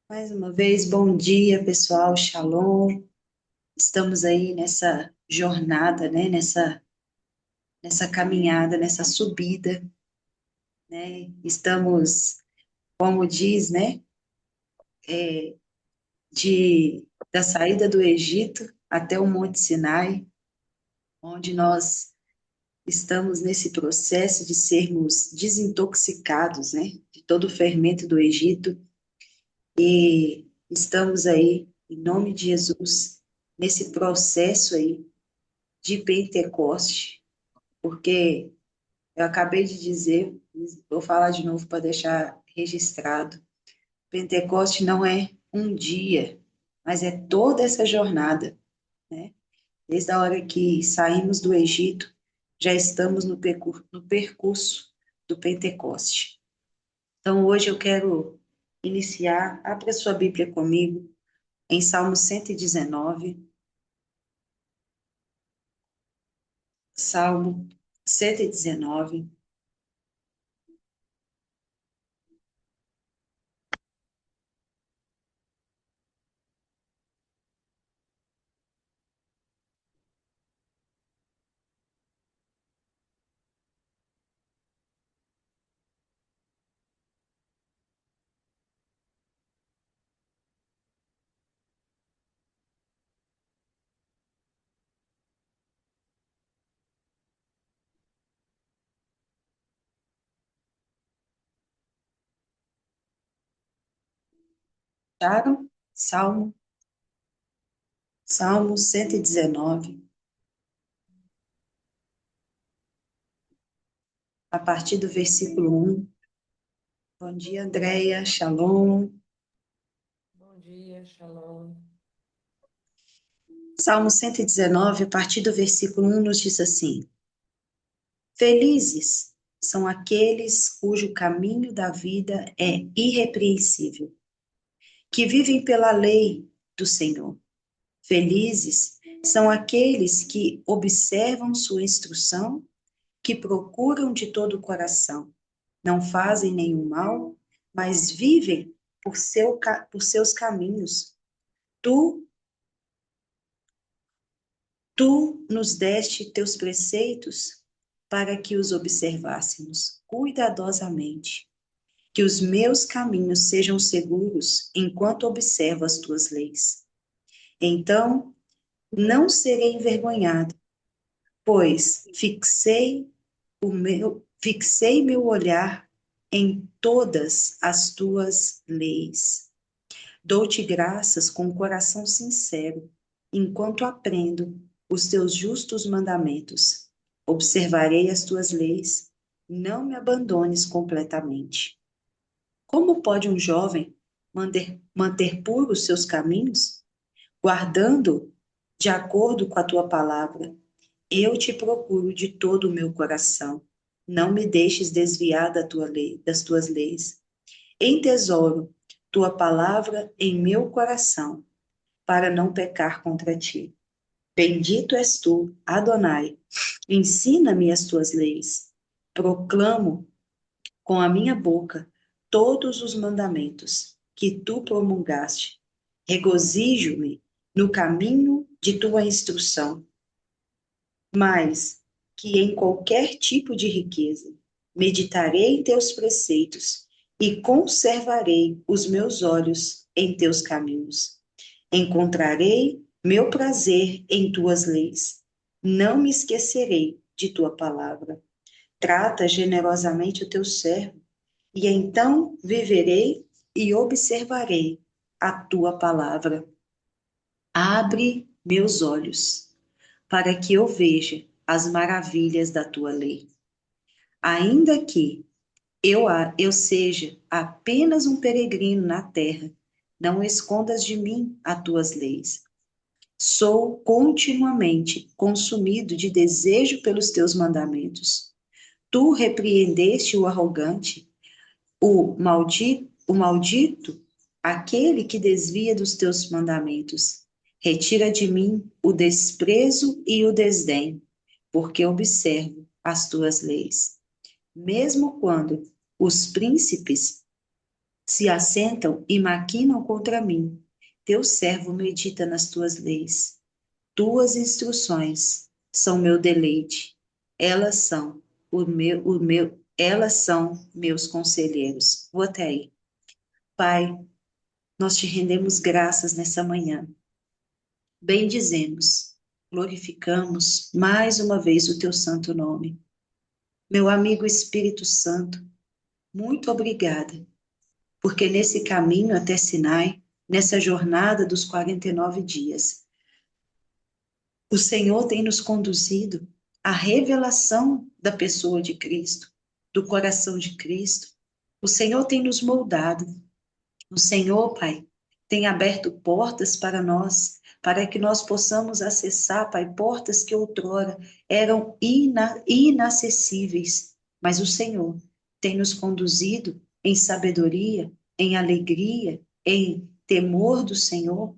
Mais uma vez, bom dia, pessoal, shalom. Estamos aí nessa jornada, né? Nessa caminhada, nessa subida, né? Estamos, como diz, né? Da saída do Egito até o Monte Sinai, onde nós estamos nesse processo de sermos desintoxicados, né? De todo o fermento do Egito e estamos aí, em nome de Jesus, nesse processo aí de Pentecoste, porque eu acabei de dizer, vou falar de novo para deixar registrado, Pentecoste não é um dia, mas é toda essa jornada, né? Desde a hora que saímos do Egito, já estamos no percurso do Pentecoste. Então, hoje eu quero iniciar, abra sua Bíblia comigo, em Salmo 119, Salmo 119. Acharam? Salmo 119, a partir do versículo 1. Bom dia, Andréia, shalom. Bom dia, Shalom. Salmo 119, a partir do versículo 1, nos diz assim: Felizes são aqueles cujo caminho da vida é irrepreensível, que vivem pela lei do Senhor. Felizes são aqueles que observam sua instrução, que procuram de todo o coração. Não fazem nenhum mal, mas vivem por seus caminhos. Tu, tu nos deste teus preceitos para que os observássemos cuidadosamente. Que os meus caminhos sejam seguros enquanto observo as tuas leis. Então, não serei envergonhado, pois fixei meu olhar em todas as tuas leis. Dou-te graças com o coração sincero, enquanto aprendo os teus justos mandamentos. Observarei as tuas leis, não me abandones completamente. Como pode um jovem manter puros seus caminhos, guardando de acordo com a tua palavra? Eu te procuro de todo o meu coração. Não me deixes desviar das tuas leis. Entesouro tua palavra em meu coração, para não pecar contra ti. Bendito és tu, Adonai. Ensina-me as tuas leis. Proclamo com a minha boca todos os mandamentos que tu promulgaste. Regozijo-me no caminho de tua instrução, mas que em qualquer tipo de riqueza meditarei em teus preceitos e conservarei os meus olhos em teus caminhos. Encontrarei meu prazer em tuas leis. Não me esquecerei de tua palavra. Trata generosamente o teu servo, e então viverei e observarei a tua palavra. Abre meus olhos para que eu veja as maravilhas da tua lei. Ainda que eu seja apenas um peregrino na terra, não escondas de mim as tuas leis. Sou continuamente consumido de desejo pelos teus mandamentos. Tu repreendeste o arrogante, o maldito, aquele que desvia dos teus mandamentos. Retira de mim o desprezo e o desdém, porque observo as tuas leis. Mesmo quando os príncipes se assentam e maquinam contra mim. Teu servo medita nas tuas leis. Tuas instruções são meu deleite. Elas são elas são meus conselheiros. Vou até aí. Pai, nós te rendemos graças nessa manhã. Bendizemos, glorificamos mais uma vez o teu santo nome. Meu amigo Espírito Santo, muito obrigada, porque nesse caminho até Sinai, nessa jornada dos 49 dias, o Senhor tem nos conduzido à revelação da pessoa de Cristo, do coração de Cristo. O Senhor tem nos moldado. O Senhor, Pai, tem aberto portas para nós, para que nós possamos acessar, Pai, portas que outrora eram inacessíveis. Mas o Senhor tem nos conduzido em sabedoria, em alegria, em temor do Senhor.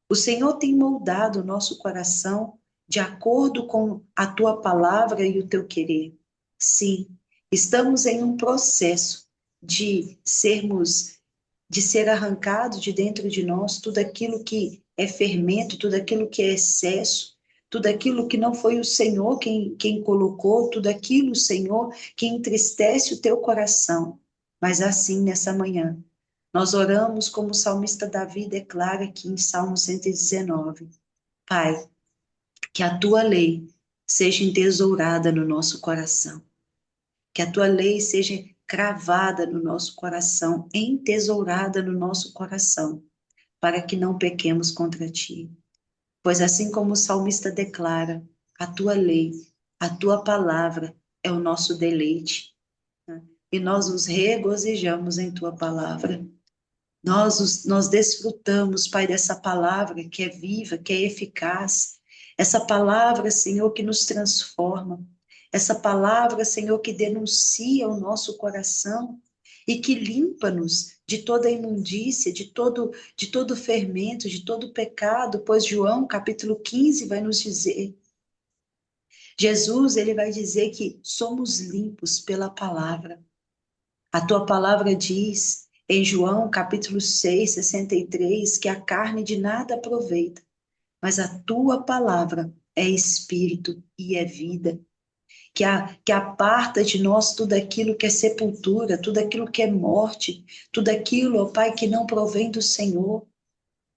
O Senhor tem moldado o nosso coração de acordo com a tua palavra e o teu querer. Sim, estamos em um processo de ser arrancado de dentro de nós tudo aquilo que é fermento, tudo aquilo que é excesso, tudo aquilo que não foi o Senhor quem colocou, tudo aquilo, Senhor, que entristece o teu coração. Mas assim, nessa manhã, nós oramos como o salmista Davi declara aqui em Salmo 119. Pai, que a tua lei seja entesourada no nosso coração, que a tua lei seja cravada no nosso coração, entesourada no nosso coração, para que não pequemos contra ti. Pois assim como o salmista declara, a tua lei, a tua palavra é o nosso deleite, né? E nós nos regozijamos em tua palavra. Nós desfrutamos, Pai, dessa palavra que é viva, que é eficaz, essa palavra, Senhor, que nos transforma, essa palavra, Senhor, que denuncia o nosso coração e que limpa-nos de toda imundícia, de todo fermento, de todo pecado, pois João, capítulo 15, vai nos dizer, Jesus, ele vai dizer que somos limpos pela palavra. A tua palavra diz em João capítulo 6, 63, que a carne de nada aproveita, mas a tua palavra é espírito e é vida. Que aparta de nós tudo aquilo que é sepultura, tudo aquilo que é morte, tudo aquilo, ó Pai, que não provém do Senhor.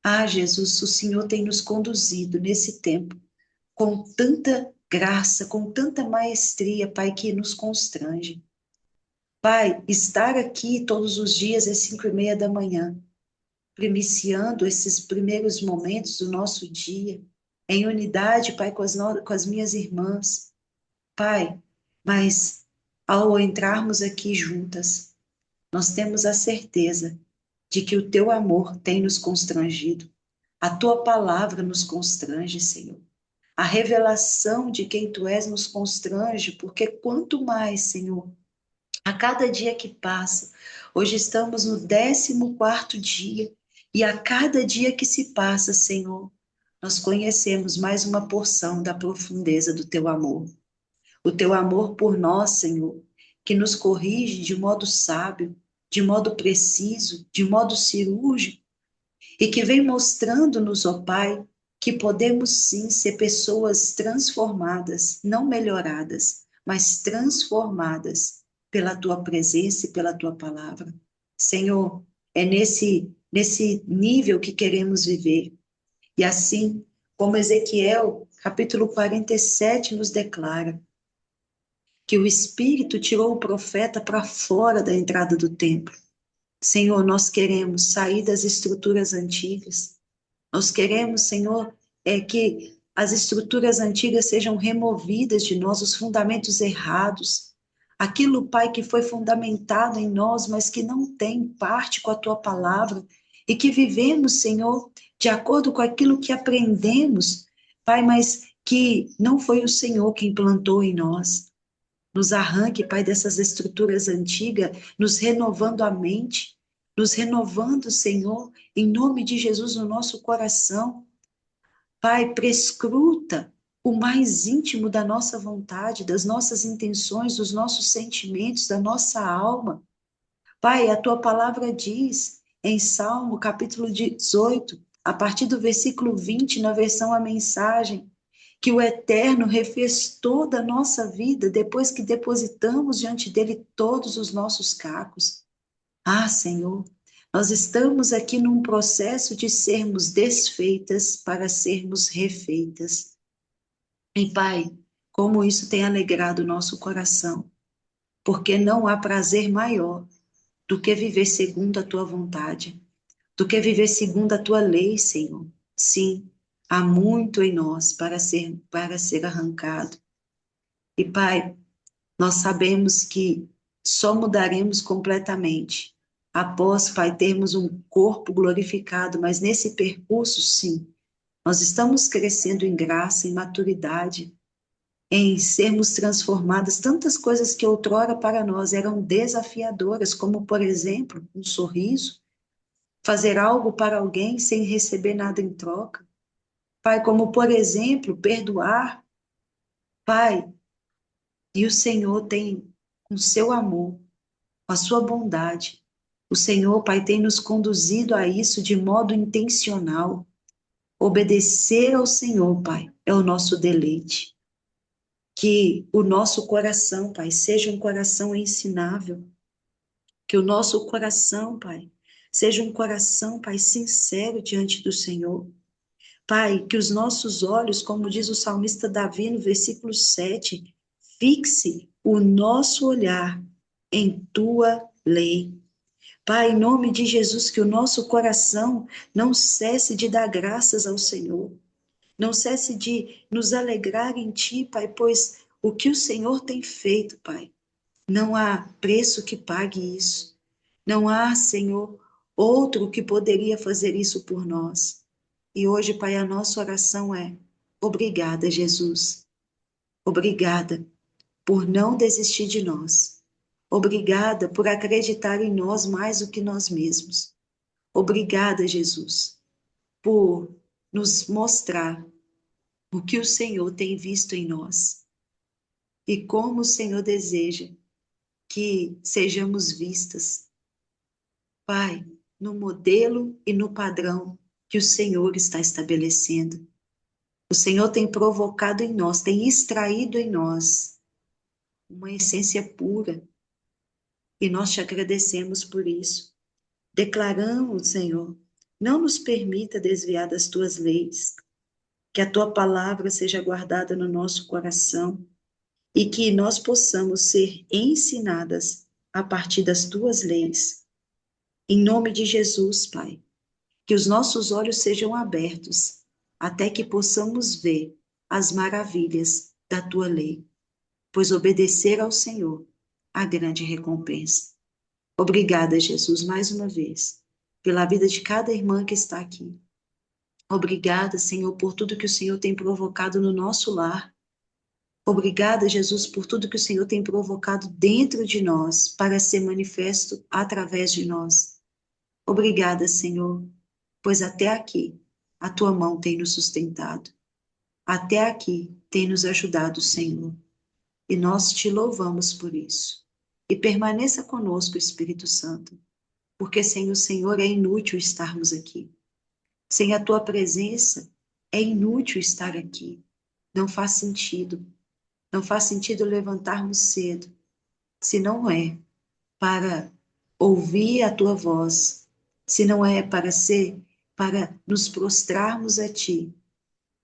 Ah, Jesus, o Senhor tem nos conduzido nesse tempo com tanta graça, com tanta maestria, Pai, que nos constrange. Pai, estar aqui todos os dias às 5:30 da manhã, primiciando esses primeiros momentos do nosso dia, em unidade, Pai, com as minhas irmãs. Pai, mas ao entrarmos aqui juntas, nós temos a certeza de que o teu amor tem nos constrangido. A tua palavra nos constrange, Senhor. A revelação de quem tu és nos constrange, porque quanto mais, Senhor, a cada dia que passa, hoje estamos no 14º dia, e a cada dia que se passa, Senhor, nós conhecemos mais uma porção da profundeza do teu amor. O teu amor por nós, Senhor, que nos corrige de modo sábio, de modo preciso, de modo cirúrgico, e que vem mostrando-nos, ó Pai, que podemos sim ser pessoas transformadas, não melhoradas, mas transformadas pela tua presença e pela tua palavra. Senhor, é nesse nível que queremos viver. E assim, como Ezequiel, capítulo 47, nos declara, que o Espírito tirou o profeta para fora da entrada do templo. Senhor, nós queremos sair das estruturas antigas. Nós queremos, Senhor, que as estruturas antigas sejam removidas de nós, os fundamentos errados. Aquilo, Pai, que foi fundamentado em nós, mas que não tem parte com a Tua palavra, e que vivemos, Senhor, de acordo com aquilo que aprendemos, Pai, mas que não foi o Senhor que implantou em nós. Nos arranque, Pai, dessas estruturas antigas, nos renovando a mente, nos renovando, Senhor, em nome de Jesus, no nosso coração. Pai, prescruta o mais íntimo da nossa vontade, das nossas intenções, dos nossos sentimentos, da nossa alma. Pai, a tua palavra diz em Salmo, capítulo 18, a partir do versículo 20, na versão A Mensagem, que o Eterno refez toda a nossa vida depois que depositamos diante dele todos os nossos cacos. Ah, Senhor, nós estamos aqui num processo de sermos desfeitas para sermos refeitas. E, Pai, como isso tem alegrado o nosso coração, porque não há prazer maior do que viver segundo a tua vontade, do que viver segundo a tua lei, Senhor. Sim, há muito em nós para ser arrancado. E, Pai, nós sabemos que só mudaremos completamente após, Pai, termos um corpo glorificado, mas nesse percurso, sim, nós estamos crescendo em graça, em maturidade, em sermos transformadas. Tantas coisas que outrora para nós eram desafiadoras, como, por exemplo, um sorriso, fazer algo para alguém sem receber nada em troca. Pai, como, por exemplo, perdoar. Pai, e o Senhor tem, com seu amor, com a sua bondade, o Senhor, Pai, tem nos conduzido a isso de modo intencional. Obedecer ao Senhor, Pai, é o nosso deleite. Que o nosso coração, Pai, seja um coração ensinável. Que o nosso coração, Pai, seja um coração, Pai, sincero diante do Senhor. Pai, que os nossos olhos, como diz o salmista Davi no versículo 7, fixe o nosso olhar em tua lei. Pai, em nome de Jesus, que o nosso coração não cesse de dar graças ao Senhor, não cesse de nos alegrar em Ti, Pai, pois o que o Senhor tem feito, Pai, não há preço que pague isso. Não há, Senhor, outro que poderia fazer isso por nós. E hoje, Pai, a nossa oração é: obrigada, Jesus. Obrigada por não desistir de nós. Obrigada por acreditar em nós mais do que nós mesmos. Obrigada, Jesus, por nos mostrar o que o Senhor tem visto em nós e como o Senhor deseja que sejamos vistas, Pai, no modelo e no padrão que o Senhor está estabelecendo. O Senhor tem provocado em nós, tem extraído em nós uma essência pura e nós te agradecemos por isso. Declaramos, Senhor, não nos permita desviar das tuas leis, que a tua palavra seja guardada no nosso coração e que nós possamos ser ensinadas a partir das tuas leis. Em nome de Jesus, Pai, que os nossos olhos sejam abertos até que possamos ver as maravilhas da tua lei, pois obedecer ao Senhor a grande recompensa. Obrigada, Jesus, mais uma vez, pela vida de cada irmã que está aqui. Obrigada, Senhor, por tudo que o Senhor tem provocado no nosso lar. Obrigada, Jesus, por tudo que o Senhor tem provocado dentro de nós para ser manifesto através de nós. Obrigada, Senhor, pois até aqui a tua mão tem nos sustentado. Até aqui tem nos ajudado, Senhor. E nós te louvamos por isso. E permaneça conosco, Espírito Santo, porque sem o Senhor é inútil estarmos aqui. Sem a tua presença é inútil estar aqui. Não faz sentido. Não faz sentido levantarmos cedo, se não é para ouvir a tua voz, se não é para nos prostrarmos a ti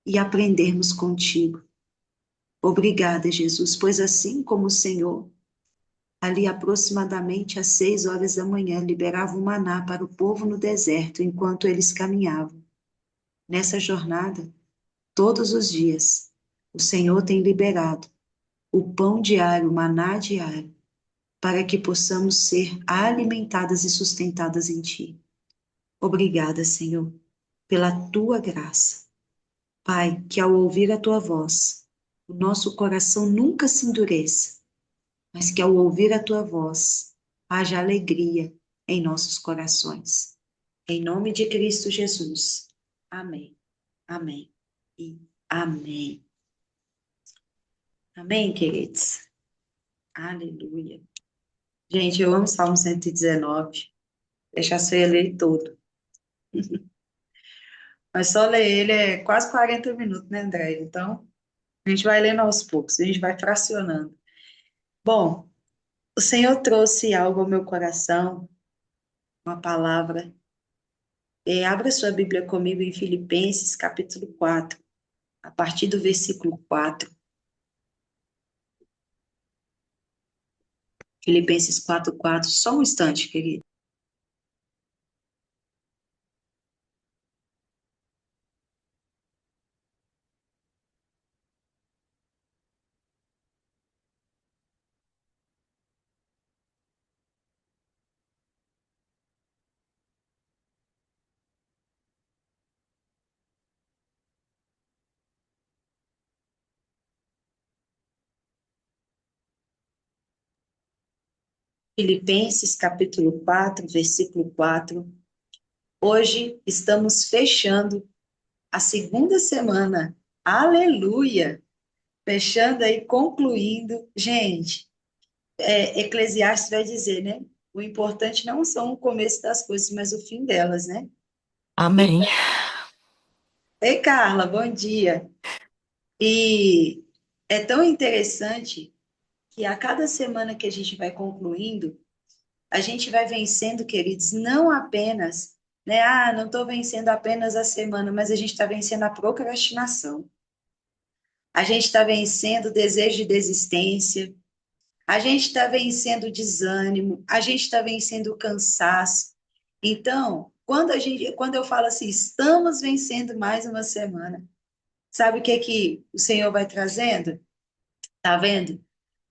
e aprendermos contigo. Obrigada, Jesus, pois assim como o Senhor, ali aproximadamente às 6 horas da manhã, liberava o maná para o povo no deserto enquanto eles caminhavam. Nessa jornada, todos os dias, o Senhor tem liberado o pão diário, o maná diário, para que possamos ser alimentadas e sustentadas em Ti. Obrigada, Senhor, pela Tua graça. Pai, que ao ouvir a Tua voz, o nosso coração nunca se endureça, mas que ao ouvir a Tua voz, haja alegria em nossos corações. Em nome de Cristo Jesus. Amém. Amém. E amém. Amém, queridos. Aleluia. Gente, eu amo o Salmo 119. Deixa só eu ler todo. Mas só ler ele é quase 40 minutos, né, André? Então, a gente vai lendo aos poucos, a gente vai fracionando. Bom, o Senhor trouxe algo ao meu coração, uma palavra. Abra sua Bíblia comigo em Filipenses, capítulo 4, a partir do versículo 4. Filipenses 4:4. Só um instante, querido. Filipenses, capítulo 4, versículo 4. Hoje estamos fechando a segunda semana. Aleluia! Fechando aí, concluindo. Gente, Eclesiastes vai dizer, né? O importante não são o começo das coisas, mas o fim delas, né? E, Amém. ei, Carla, bom dia. E é tão interessante que a cada semana que a gente vai concluindo, a gente vai vencendo, queridos, não apenas, né? Ah, não estou vencendo apenas a semana, mas a gente está vencendo a procrastinação. A gente está vencendo o desejo de desistência. A gente está vencendo o desânimo. A gente está vencendo o cansaço. Então, quando eu falo assim, estamos vencendo mais uma semana, sabe o que que o Senhor vai trazendo? Tá vendo?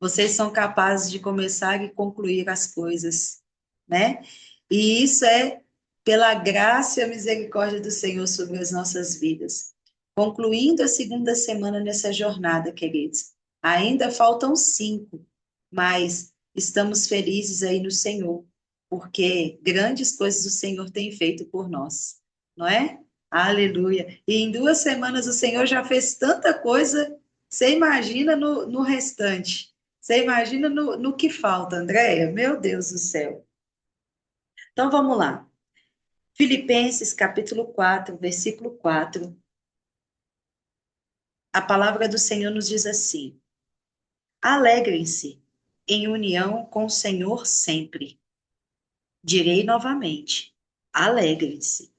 Vocês são capazes de começar e concluir as coisas, né? E isso é pela graça e a misericórdia do Senhor sobre as nossas vidas. Concluindo a segunda semana nessa jornada, queridos. Ainda faltam 5, mas estamos felizes aí no Senhor, porque grandes coisas o Senhor tem feito por nós, não é? Aleluia. E em 2 semanas o Senhor já fez tanta coisa. Você imagina no restante. Você imagina no que falta, Andréia? Meu Deus do céu. Então vamos lá. Filipenses capítulo 4, versículo 4. A palavra do Senhor nos diz assim: Alegrem-se em união com o Senhor sempre. Direi novamente: alegrem-se.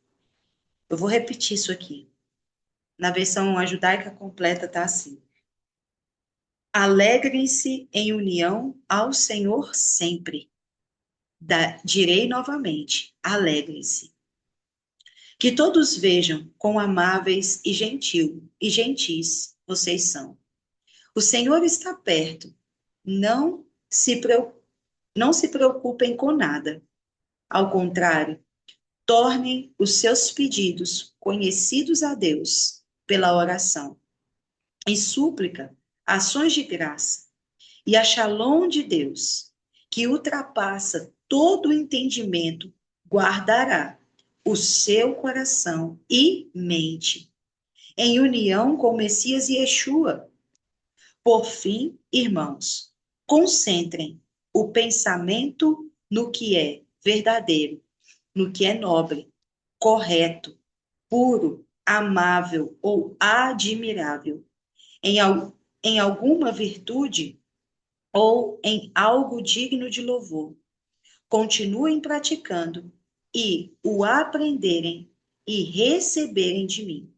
Eu vou repetir isso aqui. Na versão a judaica completa tá assim: Alegrem-se em união ao Senhor sempre. Direi novamente: alegrem-se. Que todos vejam quão amáveis e gentis vocês são. O Senhor está perto. Não se, não se preocupem com nada. Ao contrário, tornem os seus pedidos conhecidos a Deus pela oração e súplica, ações de graça. E a Shalom de Deus, que ultrapassa todo o entendimento, guardará o seu coração e mente, em união com o Messias e Yeshua. Por fim, irmãos, concentrem o pensamento no que é verdadeiro, no que é nobre, correto, puro, amável ou admirável. Em, em alguma virtude ou em algo digno de louvor. Continuem praticando e o aprenderem e receberem de mim,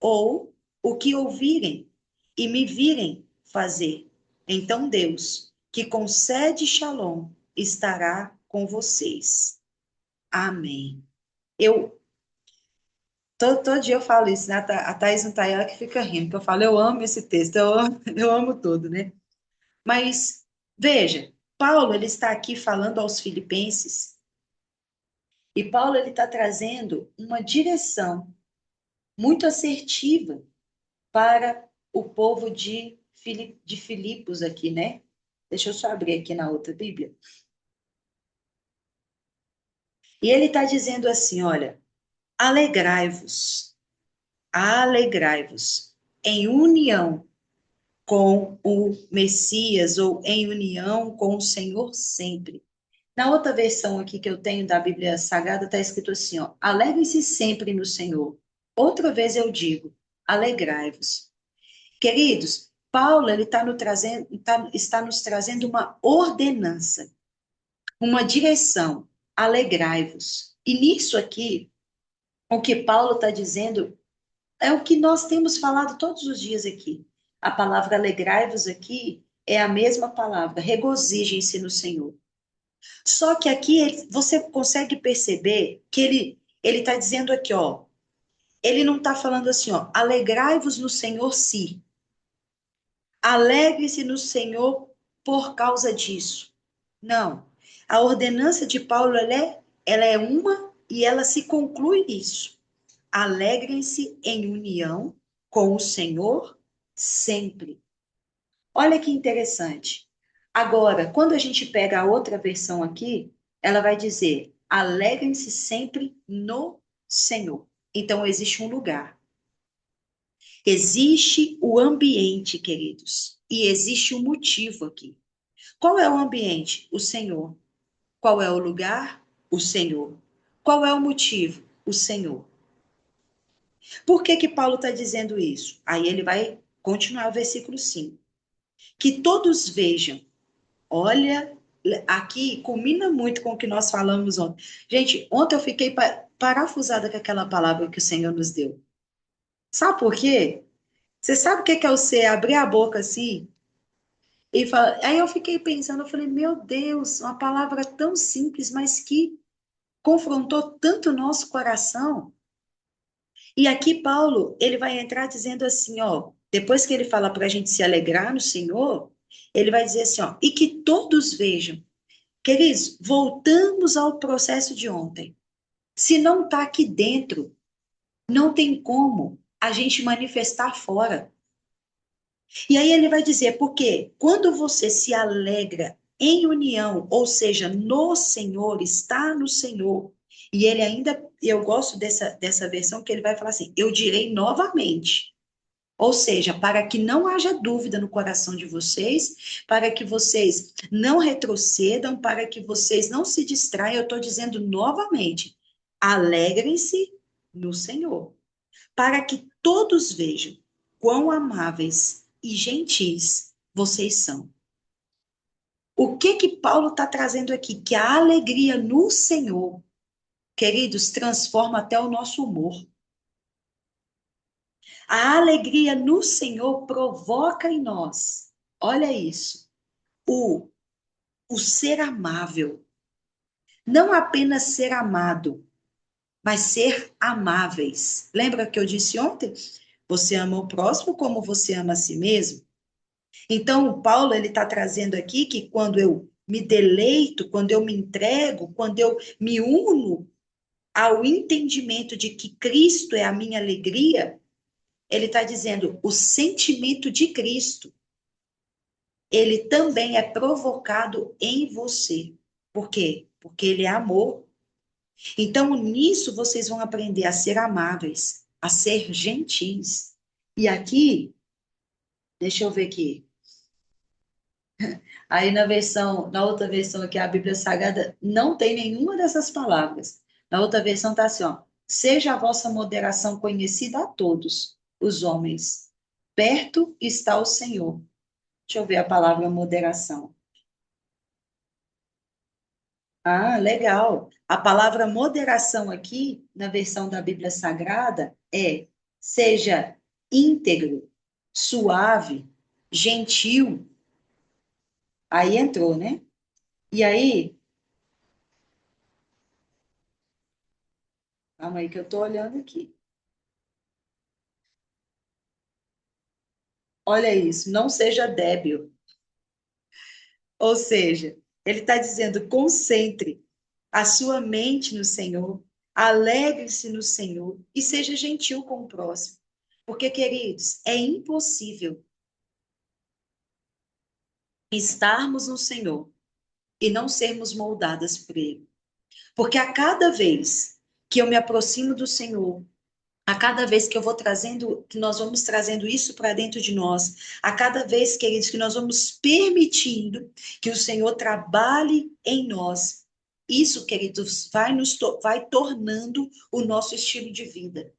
ou o que ouvirem e me virem fazer. Então Deus, que concede Shalom, estará com vocês. Amém. Eu todo dia eu falo isso, né? A Thaís não tá aí, ela que fica rindo, que eu falo, eu amo esse texto, eu amo tudo, né? Mas veja, Paulo ele está aqui falando aos filipenses e Paulo ele está trazendo uma direção muito assertiva para o povo de Filipos aqui, né? Deixa eu só abrir aqui na outra Bíblia. E ele está dizendo assim, olha, alegrai-vos, alegrai-vos em união com o Messias ou em união com o Senhor sempre. Na outra versão aqui que eu tenho da Bíblia Sagrada, está escrito assim, ó, alegrem-se sempre no Senhor. Outra vez eu digo, alegrai-vos. Queridos, Paulo ele está nos trazendo uma ordenança, uma direção. Alegrai-vos. E nisso aqui, o que Paulo está dizendo é o que nós temos falado todos os dias aqui. A palavra alegrai-vos aqui é a mesma palavra, regozijem-se no Senhor. Só que aqui você consegue perceber que ele está dizendo aqui, ó, ele não está falando assim, ó, alegrai-vos no Senhor se. Alegre-se no Senhor por causa disso. Não. A ordenança de Paulo, ela é uma e ela se conclui nisso. Alegrem-se em união com o Senhor sempre. Olha que interessante. Agora, quando a gente pega a outra versão aqui, ela vai dizer: alegrem-se sempre no Senhor. Então, existe um lugar. Existe o ambiente, queridos. E existe o motivo aqui. Qual é o ambiente? O Senhor. Qual é o lugar? O Senhor. Qual é o motivo? O Senhor. Por que que Paulo está dizendo isso? Aí ele vai continuar o versículo 5. Que todos vejam. Olha, aqui combina muito com o que nós falamos ontem. Gente, ontem eu fiquei parafusada com aquela palavra que o Senhor nos deu. Sabe por quê? Você sabe o que é você abrir a boca assim e falar. Aí eu fiquei pensando, eu falei, meu Deus, uma palavra tão simples, mas que confrontou tanto o nosso coração. E aqui Paulo, ele vai entrar dizendo assim, ó, depois que ele fala para a gente se alegrar no Senhor, ele vai dizer assim, ó, e que todos vejam. Queridos, voltamos ao processo de ontem. Se não está aqui dentro, não tem como a gente manifestar fora. E aí ele vai dizer, porque quando você se alegra em união, ou seja, no Senhor, está no Senhor, e ele ainda, eu gosto dessa versão que ele vai falar assim, eu direi novamente. Ou seja, para que não haja dúvida no coração de vocês, para que vocês não retrocedam, para que vocês não se distraiam, eu estou dizendo novamente: alegrem-se no Senhor, para que todos vejam quão amáveis e gentis vocês são. O que que Paulo está trazendo aqui? Que a alegria no Senhor, queridos, transforma até o nosso humor. A alegria no Senhor provoca em nós, olha isso, o, o ser amável. Não apenas ser amado, mas ser amáveis. Lembra que eu disse ontem? Você ama o próximo como você ama a si mesmo. Então, o Paulo ele está trazendo aqui que quando eu me deleito, quando eu me entrego, quando eu me uno ao entendimento de que Cristo é a minha alegria, ele está dizendo o sentimento de Cristo, ele também é provocado em você. Por quê? Porque ele é amor. Então, nisso vocês vão aprender a ser amáveis, a ser gentis. E aqui, deixa eu ver aqui. Aí na outra versão aqui, a Bíblia Sagrada não tem nenhuma dessas palavras. Na outra versão está assim, ó. Seja a vossa moderação conhecida a todos os homens. Perto está o Senhor. Deixa eu ver a palavra moderação. Ah, legal. A palavra moderação aqui, na versão da Bíblia Sagrada, é seja íntegro, suave, gentil. Aí entrou, né? E aí, calma aí que eu tô olhando aqui. Olha isso, não seja débil. Ou seja, ele está dizendo, concentre a sua mente no Senhor, alegre-se no Senhor e seja gentil com o próximo. Porque, queridos, é impossível estarmos no Senhor e não sermos moldadas por Ele. Porque a cada vez que eu me aproximo do Senhor, a cada vez que eu vou trazendo, que nós vamos trazendo isso para dentro de nós, a cada vez, queridos, que nós vamos permitindo que o Senhor trabalhe em nós, Isso, queridos, vai tornando o nosso estilo de vida.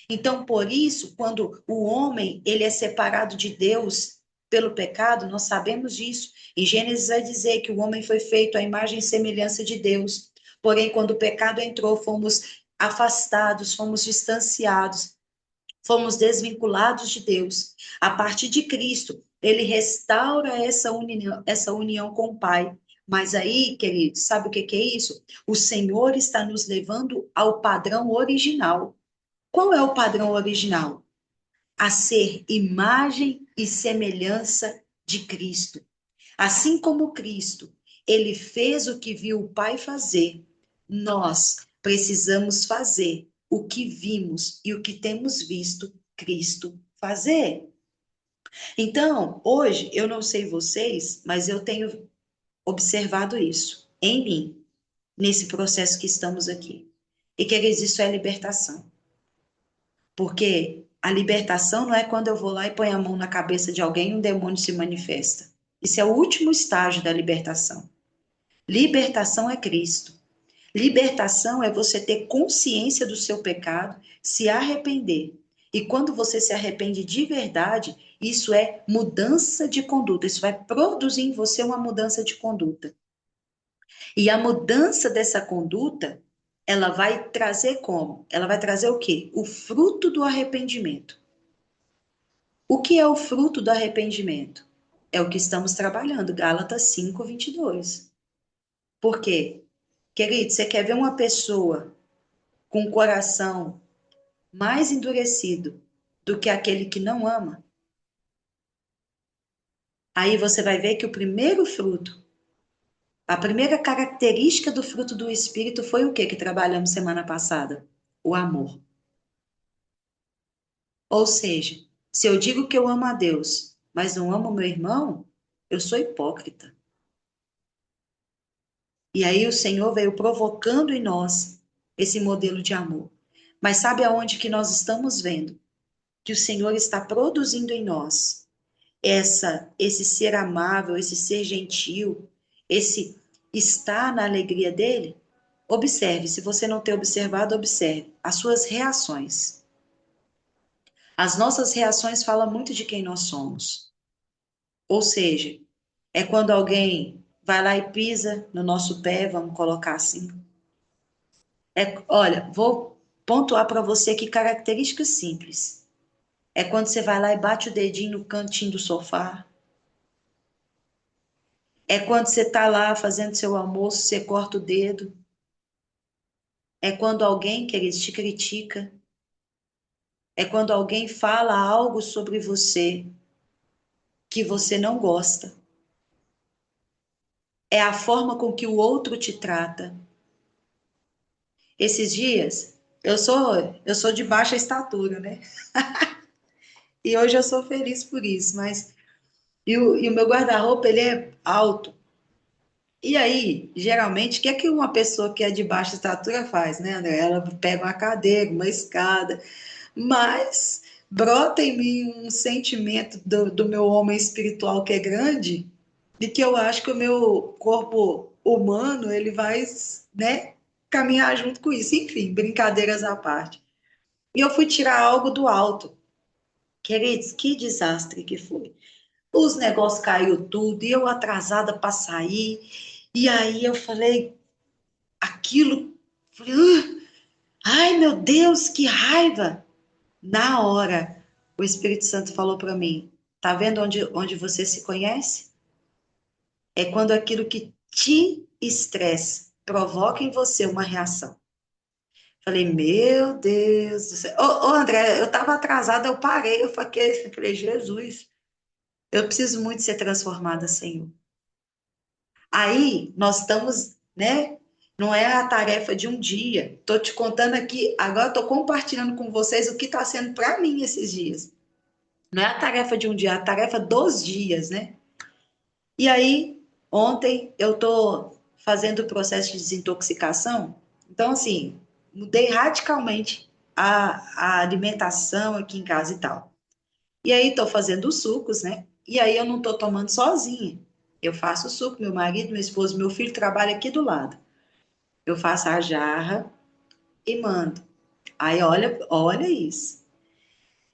Então, por isso, quando o homem ele é separado de Deus pelo pecado, nós sabemos disso. Em Gênesis vai dizer que o homem foi feito à imagem e semelhança de Deus. Porém, quando o pecado entrou, fomos afastados, fomos distanciados, fomos desvinculados de Deus. A partir de Cristo, ele restaura essa união com o Pai. Mas aí, queridos, sabe o que que é isso? O Senhor está nos levando ao padrão original. Qual é o padrão original? A ser imagem e semelhança de Cristo. Assim como Cristo, ele fez o que viu o Pai fazer, nós precisamos fazer o que vimos e o que temos visto Cristo fazer. Então, hoje, eu não sei vocês, mas eu tenho observado isso em mim, nesse processo que estamos aqui. E, queridos, isso é libertação. Porque a libertação não é quando eu vou lá e ponho a mão na cabeça de alguém e um demônio se manifesta. Isso é o último estágio da libertação. Libertação é Cristo. Libertação é você ter consciência do seu pecado, se arrepender. E quando você se arrepende de verdade, isso é mudança de conduta. Isso vai produzir em você uma mudança de conduta. E a mudança dessa conduta, ela vai trazer como? Ela vai trazer o quê? O fruto do arrependimento. O que é o fruto do arrependimento? É o que estamos trabalhando, Gálatas 5:22. Por quê? Querido, você quer ver uma pessoa com o coração mais endurecido do que aquele que não ama? Aí você vai ver que o primeiro fruto, a primeira característica do fruto do Espírito foi o que trabalhamos semana passada? O amor. Ou seja, se eu digo que eu amo a Deus, mas não amo meu irmão, eu sou hipócrita. E aí o Senhor veio provocando em nós esse modelo de amor. Mas sabe aonde que nós estamos vendo? Que o Senhor está produzindo em nós esse ser amável, esse ser gentil, esse estar na alegria dele? Observe, se você não tem observado, observe as suas reações. As nossas reações falam muito de quem nós somos. Ou seja, é quando alguém vai lá e pisa no nosso pé, vamos colocar assim. Olha, vou pontuar para você aqui características simples. É quando você vai lá e bate o dedinho no cantinho do sofá. É quando você está lá fazendo seu almoço, você corta o dedo. É quando alguém, queridos, te critica. É quando alguém fala algo sobre você que você não gosta. É a forma com que o outro te trata. Esses dias, eu sou de baixa estatura, né? E hoje eu sou feliz por isso, mas e o meu guarda-roupa ele é alto. E aí, geralmente, o que é que uma pessoa que é de baixa estatura faz, né, André? Ela pega uma cadeira, uma escada, mas brota em mim um sentimento do meu homem espiritual que é grande, de que eu acho que o meu corpo humano, ele vai, né, caminhar junto com isso. Enfim, brincadeiras à parte. E eu fui tirar algo do alto. Queridos, que desastre que foi. Os negócios caiu tudo, e eu atrasada para sair. E aí eu falei, aquilo, falei, ai meu Deus, que raiva! Na hora, o Espírito Santo falou para mim, tá vendo onde você se conhece? É quando aquilo que te estressa provoca em você uma reação. Falei, meu Deus do céu. Ô, André, eu estava atrasada, eu parei, falei, Jesus, eu preciso muito ser transformada, Senhor. Aí nós estamos, né? Não é a tarefa de um dia. Tô te contando aqui, agora tô compartilhando com vocês o que está sendo para mim esses dias. Não é a tarefa de um dia, é a tarefa dos dias, né? E aí, ontem eu tô fazendo o processo de desintoxicação. Então, assim, mudei radicalmente a alimentação aqui em casa e tal. E aí tô fazendo os sucos, né? E aí eu não tô tomando sozinha. Eu faço o suco, meu marido, meu esposo, meu filho trabalha aqui do lado. Eu faço a jarra e mando. Aí, olha isso.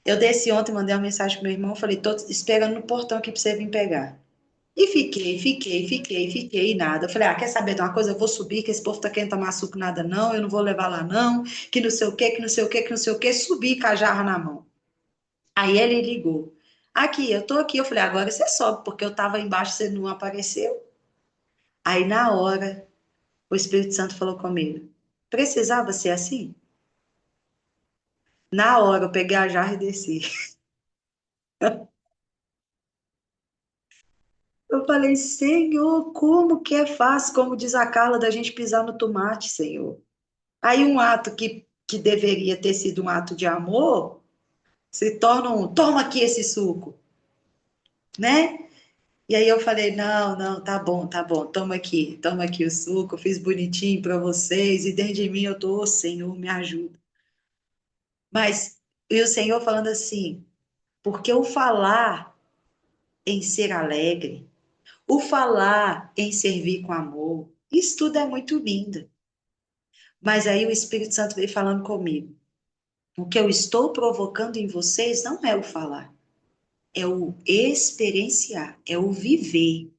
Eu desci ontem, mandei uma mensagem pro meu irmão, falei, tô esperando no portão aqui pra você vir pegar. E fiquei, e nada. Eu falei, quer saber de uma coisa? Eu vou subir, que esse povo tá querendo tomar suco, nada não, eu não vou levar lá não, que não sei o quê, que não sei o quê, que não sei o quê. Subi com a jarra na mão. Aí ele ligou. Aqui, eu tô aqui. Eu falei, agora você sobe, porque eu tava embaixo, você não apareceu. Aí na hora, o Espírito Santo falou comigo, precisava ser assim? Na hora, eu peguei a jarra e desci. Eu falei, Senhor, como que é fácil, como diz a Carla, da gente pisar no tomate, Senhor. Aí um ato que deveria ter sido um ato de amor, se torna um, toma aqui esse suco, né? E aí eu falei, não, não, tá bom, toma aqui o suco, eu fiz bonitinho para vocês, e dentro de mim eu tô, "Ô, Senhor, me ajuda." Mas, e o Senhor falando assim, porque o falar em ser alegre, o falar em servir com amor, isso tudo é muito lindo. Mas aí o Espírito Santo veio falando comigo. O que eu estou provocando em vocês não é o falar, é o experienciar, é o viver.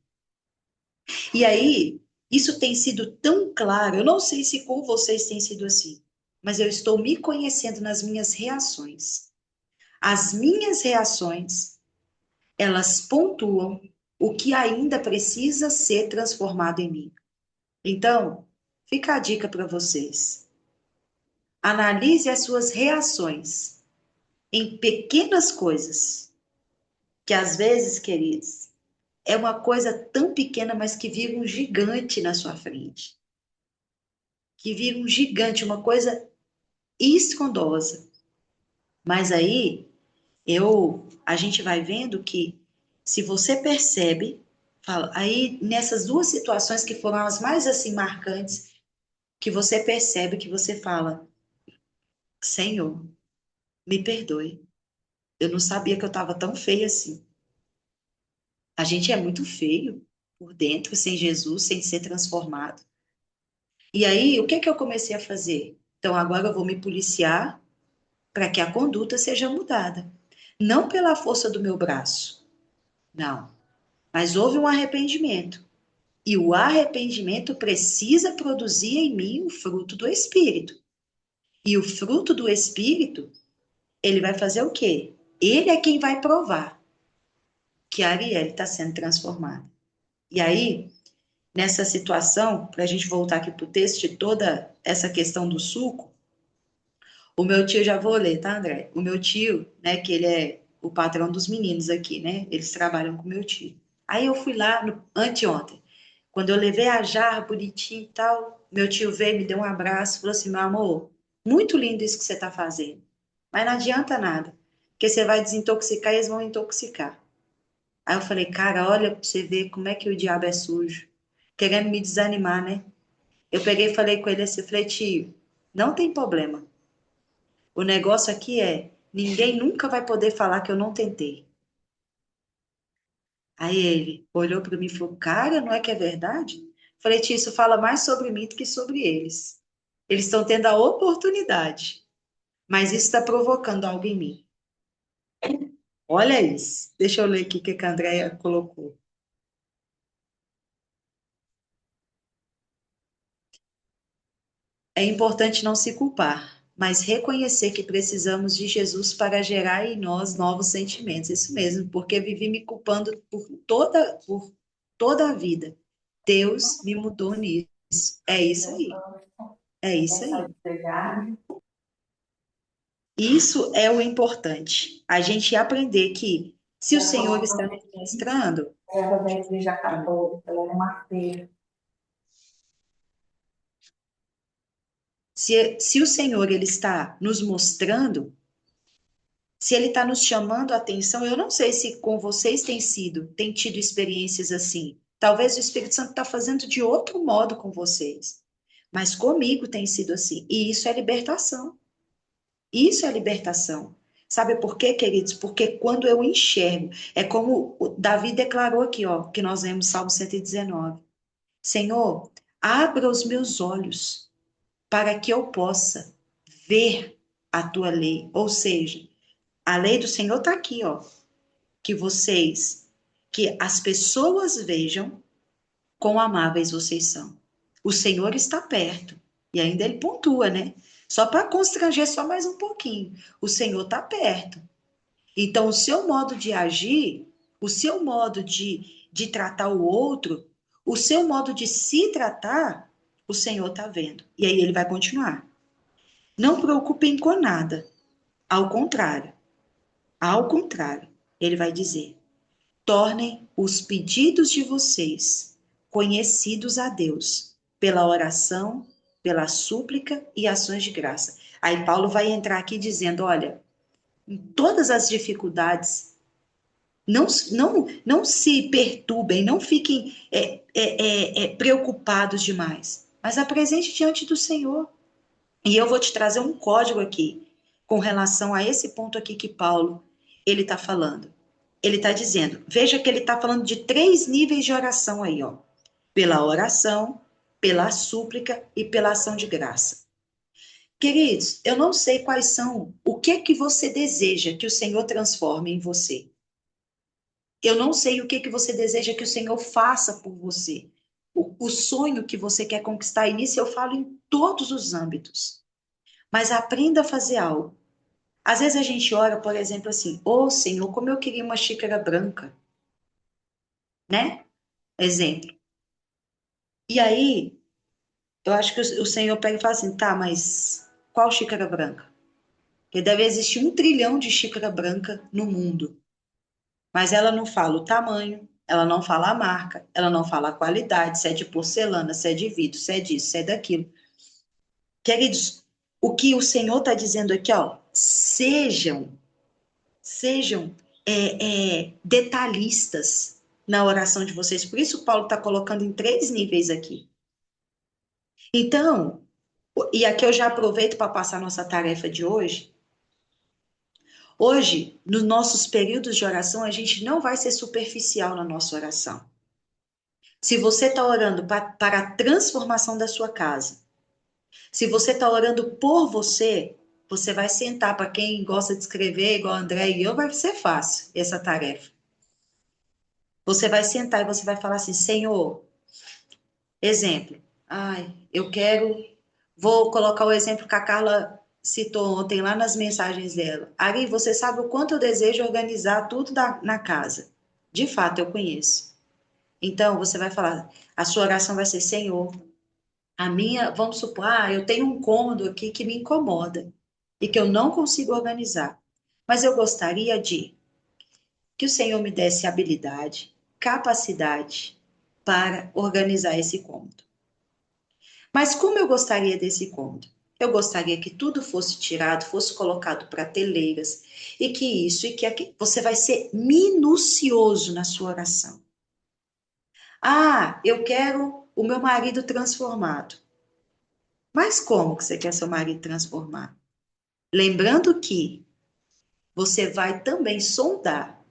E aí, isso tem sido tão claro, eu não sei se com vocês tem sido assim, mas eu estou me conhecendo nas minhas reações. As minhas reações, elas pontuam o que ainda precisa ser transformado em mim. Então, fica a dica para vocês. Analise as suas reações em pequenas coisas, que às vezes, queridos, é uma coisa tão pequena, mas que vira um gigante na sua frente. Que vira um gigante, uma coisa estrondosa. Mas aí, a gente vai vendo que se você percebe, fala, aí nessas duas situações que foram as mais assim marcantes, que você percebe que você fala, Senhor, me perdoe. Eu não sabia que eu estava tão feia assim. A gente é muito feio por dentro, sem Jesus, sem ser transformado. E aí, o que que eu comecei a fazer? Então, agora eu vou me policiar para que a conduta seja mudada. Não pela força do meu braço, não. Mas houve um arrependimento. E o arrependimento precisa produzir em mim o fruto do Espírito. E o fruto do Espírito, ele vai fazer o quê? Ele é quem vai provar que a Ariel está sendo transformada. E aí, nessa situação, para a gente voltar aqui para o texto de toda essa questão do suco, o meu tio, já vou ler, tá, André? O meu tio, né, que ele é o patrão dos meninos aqui, né? Eles trabalham com o meu tio. Aí eu fui lá anteontem, quando eu levei a jarra bonitinha e tal, meu tio veio, me deu um abraço, falou assim, meu amor, muito lindo isso que você tá fazendo, mas não adianta nada, porque você vai desintoxicar e eles vão intoxicar. Aí eu falei, cara, olha pra você ver como é que o diabo é sujo, querendo me desanimar, né? Eu peguei e falei com ele assim, falei, tio, não tem problema. O negócio aqui é, ninguém nunca vai poder falar que eu não tentei. Aí ele olhou para mim e falou, cara, não é que é verdade? Falei, tio, isso fala mais sobre mim do que sobre eles. Eles estão tendo a oportunidade, mas isso está provocando algo em mim. Olha isso. Deixa eu ler aqui o que a Andrea colocou. É importante não se culpar, mas reconhecer que precisamos de Jesus para gerar em nós novos sentimentos. Isso mesmo, porque vivi me culpando por toda a vida. Deus me mudou nisso. É isso aí. É isso aí. Isso é o importante. A gente aprender que se o Senhor está nos mostrando, Era da Igreja Católica, ela era uma freira. se o Senhor ele está nos mostrando, se ele está nos chamando a atenção, eu não sei se com vocês tem tido experiências assim. Talvez o Espírito Santo está fazendo de outro modo com vocês. Mas comigo tem sido assim. E isso é libertação. Isso é libertação. Sabe por quê, queridos? Porque quando eu enxergo, é como o Davi declarou aqui, ó, que nós vemos Salmo 119. Senhor, abra os meus olhos para que eu possa ver a tua lei. Ou seja, a lei do Senhor está aqui, ó. Que as pessoas vejam quão amáveis vocês são. O Senhor está perto. E ainda ele pontua, né? Só para constranger só mais um pouquinho. O Senhor está perto. Então, o seu modo de agir, o seu modo de tratar o outro, o seu modo de se tratar, o Senhor está vendo. E aí ele vai continuar. Não preocupem com nada. Ao contrário, ele vai dizer: tornem os pedidos de vocês conhecidos a Deus pela oração, pela súplica e ações de graça. Aí Paulo vai entrar aqui dizendo: olha, em todas as dificuldades, não se perturbem, não fiquem preocupados demais, mas apresente diante do Senhor. E eu vou te trazer um código aqui com relação a esse ponto aqui que Paulo ele está falando. Ele está dizendo, veja que ele está falando de 3 níveis de oração aí, ó. Pela oração, pela súplica e pela ação de graça. Queridos, eu não sei quais são, o que você deseja que o Senhor transforme em você. Eu não sei o que você deseja que o Senhor faça por você. O sonho que você quer conquistar, e nisso eu falo em todos os âmbitos. Mas aprenda a fazer algo. Às vezes a gente ora, por exemplo, assim: ô Senhor, como eu queria uma xícara branca, né? Exemplo. E aí, eu acho que o Senhor pega e fala assim: tá, mas qual xícara branca? Porque deve existir 1 trilhão de xícara branca no mundo. Mas ela não fala o tamanho, ela não fala a marca, ela não fala a qualidade, se é de porcelana, se é de vidro, se é disso, se é daquilo. Queridos, o que o Senhor está dizendo aqui, ó, sejam detalhistas na oração de vocês. Por isso, Paulo está colocando em 3 níveis aqui. Então, e aqui eu já aproveito para passar nossa tarefa de hoje. Hoje, nos nossos períodos de oração, a gente não vai ser superficial na nossa oração. Se você está orando para a transformação da sua casa, se você está orando por você, você vai sentar, para quem gosta de escrever, igual a André e eu, vai ser fácil essa tarefa. Você vai sentar e você vai falar assim: Senhor, exemplo, ai, vou colocar o exemplo que a Carla citou ontem lá nas mensagens dela. Ari, você sabe o quanto eu desejo organizar tudo na casa. De fato, eu conheço. Então, você vai falar, a sua oração vai ser: Senhor, vamos supor, eu tenho um cômodo aqui que me incomoda e que eu não consigo organizar. Mas eu gostaria que o Senhor me desse habilidade, capacidade para organizar esse cômodo. Mas como eu gostaria desse cômodo? Eu gostaria que tudo fosse tirado, fosse colocado prateleiras, e que isso e que aquilo. Você vai ser minucioso na sua oração. Eu quero o meu marido transformado. Mas como que você quer seu marido transformado? Lembrando que você vai também sondar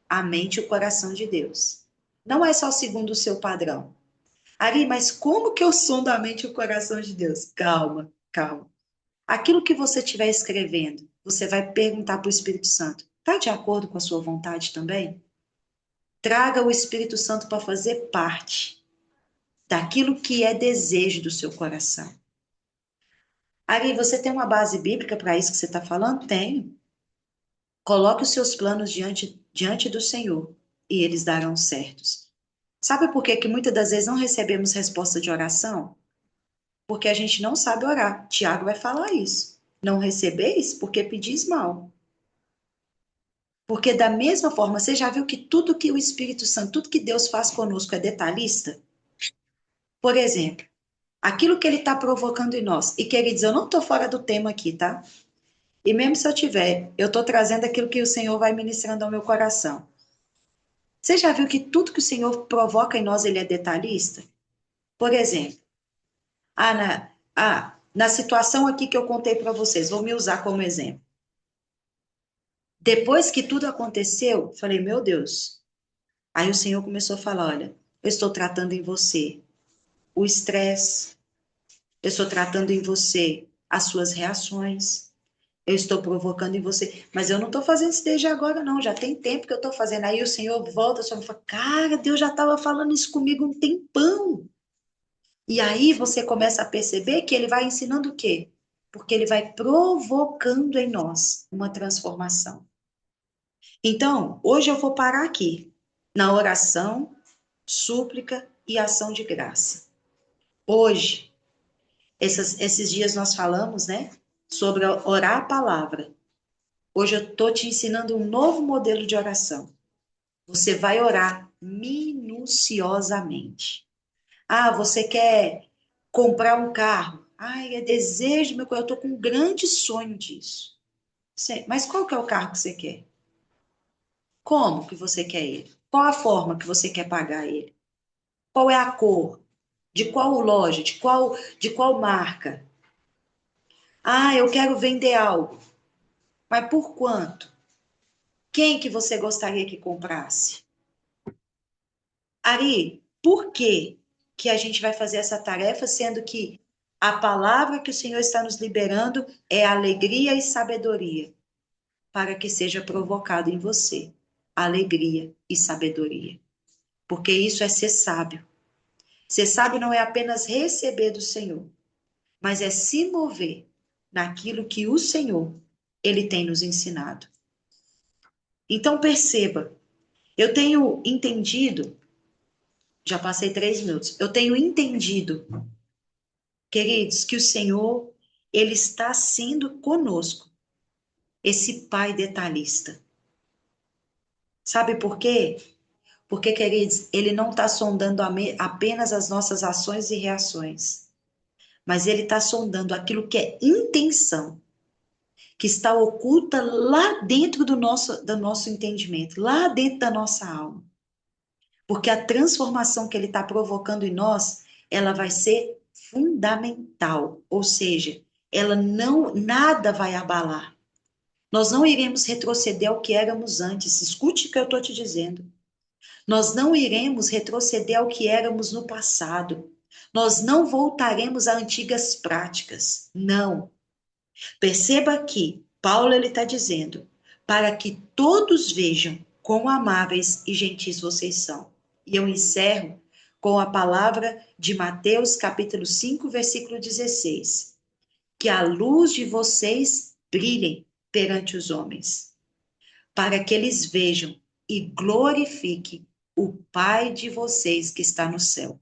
a mente e o coração de Deus. Não é só segundo o seu padrão. Ari, mas como que eu sondo a mente e o coração de Deus? Calma, calma. Aquilo que você estiver escrevendo, você vai perguntar para o Espírito Santo: está de acordo com a sua vontade também? Traga o Espírito Santo para fazer parte daquilo que é desejo do seu coração. Ari, você tem uma base bíblica para isso que você está falando? Tenho. Coloque os seus planos diante do Senhor e eles darão certos. Sabe por que muitas das vezes não recebemos resposta de oração? Porque a gente não sabe orar. Tiago vai falar isso. Não recebeis porque pedis mal. Porque da mesma forma, você já viu que tudo que o Espírito Santo, tudo que Deus faz conosco é detalhista? Por exemplo, aquilo que ele está provocando em nós. E queridos, eu não estou fora do tema aqui, tá? E mesmo se eu tiver, eu estou trazendo aquilo que o Senhor vai ministrando ao meu coração. Você já viu que tudo que o Senhor provoca em nós, ele é detalhista? Por exemplo, na situação aqui que eu contei para vocês, vou me usar como exemplo. Depois que tudo aconteceu, falei, meu Deus. Aí o Senhor começou a falar: olha, eu estou tratando em você o estresse, eu estou tratando em você as suas reações, eu estou provocando em você, mas eu não estou fazendo isso desde agora, não, já tem tempo que eu estou fazendo. Aí o Senhor volta, o Senhor fala, cara, Deus já estava falando isso comigo um tempão. E aí você começa a perceber que ele vai ensinando o quê? Porque ele vai provocando em nós uma transformação. Então, hoje eu vou parar aqui, na oração, súplica e ação de graça. Hoje, esses dias nós falamos, né, sobre orar a palavra. Hoje eu estou te ensinando um novo modelo de oração. Você vai orar minuciosamente. Ah, você quer comprar um carro? Ai, é desejo, meu coração, eu estou com um grande sonho disso. Mas qual que é o carro que você quer? Como que você quer ele? Qual a forma que você quer pagar ele? Qual é a cor? De qual loja? De qual marca? Ah, eu quero vender algo. Mas por quanto? Quem que você gostaria que comprasse? Ari, por que que a gente vai fazer essa tarefa, sendo que a palavra que o Senhor está nos liberando é alegria e sabedoria, para que seja provocado em você alegria e sabedoria. Porque isso é ser sábio. Ser sábio não é apenas receber do Senhor, mas é se mover naquilo que o Senhor, ele tem nos ensinado. Então perceba, eu tenho entendido, já passei 3 minutos, eu tenho entendido, queridos, que o Senhor, ele está sendo conosco, esse Pai detalhista. Sabe por quê? Porque, queridos, ele não está sondando apenas as nossas ações e reações, mas ele está sondando aquilo que é intenção, que está oculta lá dentro do nosso entendimento, lá dentro da nossa alma. Porque a transformação que ele está provocando em nós, ela vai ser fundamental, ou seja, ela não, nada vai abalar. Nós não iremos retroceder ao que éramos antes. Escute o que eu estou te dizendo. Nós não iremos retroceder ao que éramos no passado. Nós não voltaremos a antigas práticas. Não. Perceba que Paulo ele está dizendo para que todos vejam quão amáveis e gentis vocês são. E eu encerro com a palavra de Mateus, capítulo 5, versículo 16. Que a luz de vocês brilhe perante os homens, para que eles vejam e glorifiquem o Pai de vocês que está no céu.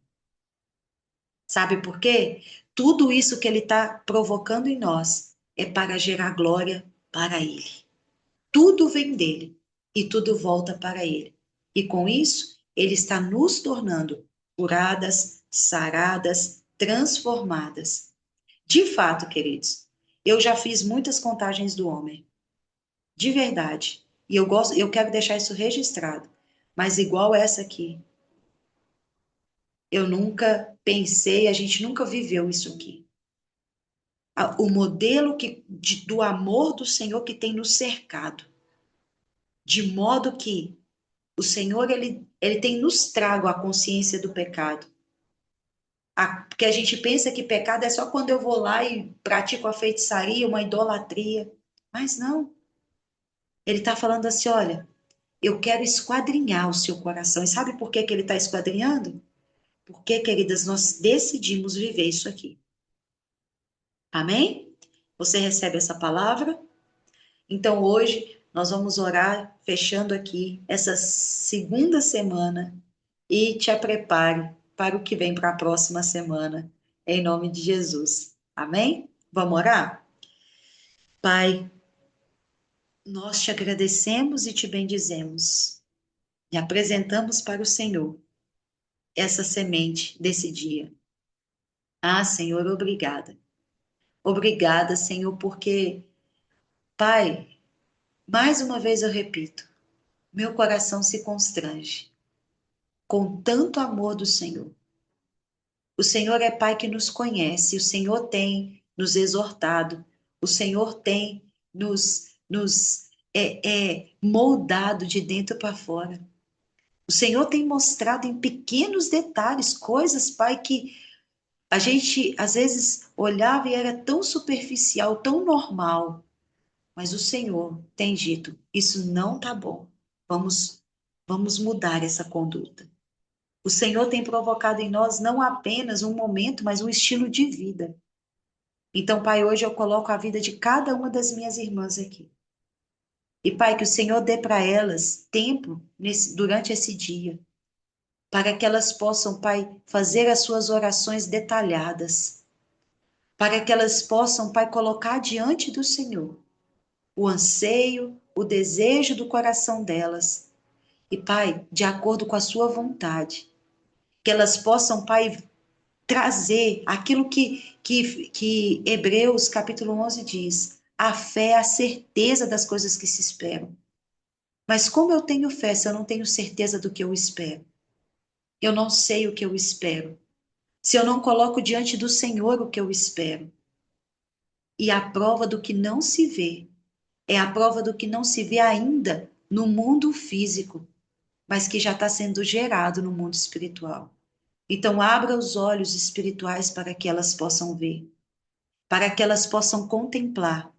Sabe por quê? Tudo isso que ele está provocando em nós é para gerar glória para ele. Tudo vem dele e tudo volta para ele. E com isso, ele está nos tornando curadas, saradas, transformadas. De fato, queridos, eu já fiz muitas contagens do homem, de verdade. E eu quero deixar isso registrado. Mas igual essa aqui, eu nunca pensei, a gente nunca viveu isso aqui. O modelo do amor do Senhor que tem nos cercado, de modo que o Senhor ele tem nos trago a consciência do pecado. Porque a gente pensa que pecado é só quando eu vou lá e pratico a feitiçaria, uma idolatria. Mas não. Ele está falando assim: olha, eu quero esquadrinhar o seu coração. E sabe por que que ele está esquadrinhando? Porque, queridas, nós decidimos viver isso aqui. Amém? Você recebe essa palavra? Então, hoje, nós vamos orar, fechando aqui essa segunda semana, e te prepare para o que vem para a próxima semana, em nome de Jesus. Amém? Vamos orar? Pai, nós te agradecemos e te bendizemos, e apresentamos para o Senhor essa semente desse dia. Ah, Senhor, obrigada. Obrigada, Senhor, porque, Pai, mais uma vez eu repito, meu coração se constrange com tanto amor do Senhor. O Senhor é Pai que nos conhece, o Senhor tem nos exortado, o Senhor tem nos moldado de dentro para fora. O Senhor tem mostrado em pequenos detalhes coisas, Pai, que A gente, às vezes, olhava e era tão superficial, tão normal. Mas o Senhor tem dito: isso não tá bom. Vamos, vamos mudar essa conduta. O Senhor tem provocado em nós não apenas um momento, mas um estilo de vida. Então, Pai, hoje eu coloco a vida de cada uma das minhas irmãs aqui. E, Pai, que o Senhor dê para elas tempo durante esse dia, para que elas possam, Pai, fazer as suas orações detalhadas, para que elas possam, Pai, colocar diante do Senhor o anseio, o desejo do coração delas. E, Pai, de acordo com a sua vontade, que elas possam, Pai, trazer aquilo que Hebreus capítulo 11 diz: a fé é a certeza das coisas que se esperam. Mas como eu tenho fé se eu não tenho certeza do que eu espero? Eu não sei o que eu espero. Se eu não coloco diante do Senhor o que eu espero. E a prova do que não se vê é a prova do que não se vê ainda no mundo físico, mas que já está sendo gerado no mundo espiritual. Então, abra os olhos espirituais para que elas possam ver, para que elas possam contemplar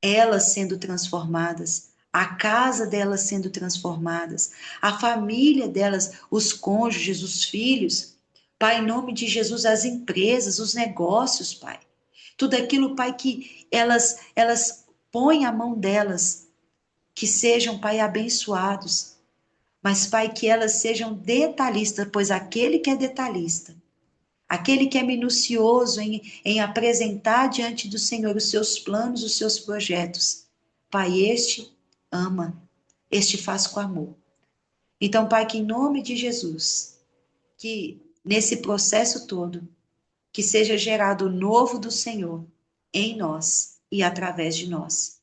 elas sendo transformadas, a casa delas sendo transformadas, a família delas, os cônjuges, os filhos. Pai, em nome de Jesus, as empresas, os negócios, Pai. Tudo aquilo, Pai, que elas põem a mão delas, que sejam, Pai, abençoados. Mas, Pai, que elas sejam detalhistas, pois aquele que é detalhista, aquele que é minucioso em apresentar diante do Senhor os seus planos, os seus projetos. Pai, este ama, este faz com amor. Então, Pai, que em nome de Jesus, que nesse processo todo, que seja gerado o novo do Senhor em nós e através de nós.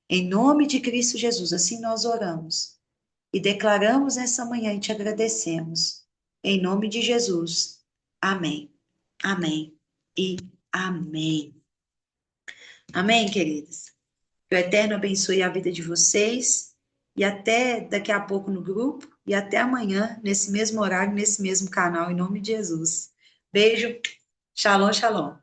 Em nome de Cristo Jesus, assim nós oramos e declaramos nessa manhã e te agradecemos. Em nome de Jesus. Amém. Amém e amém. Amém, queridas? Que o Eterno abençoe a vida de vocês e até daqui a pouco no grupo e até amanhã, nesse mesmo horário, nesse mesmo canal, em nome de Jesus. Beijo, shalom, shalom.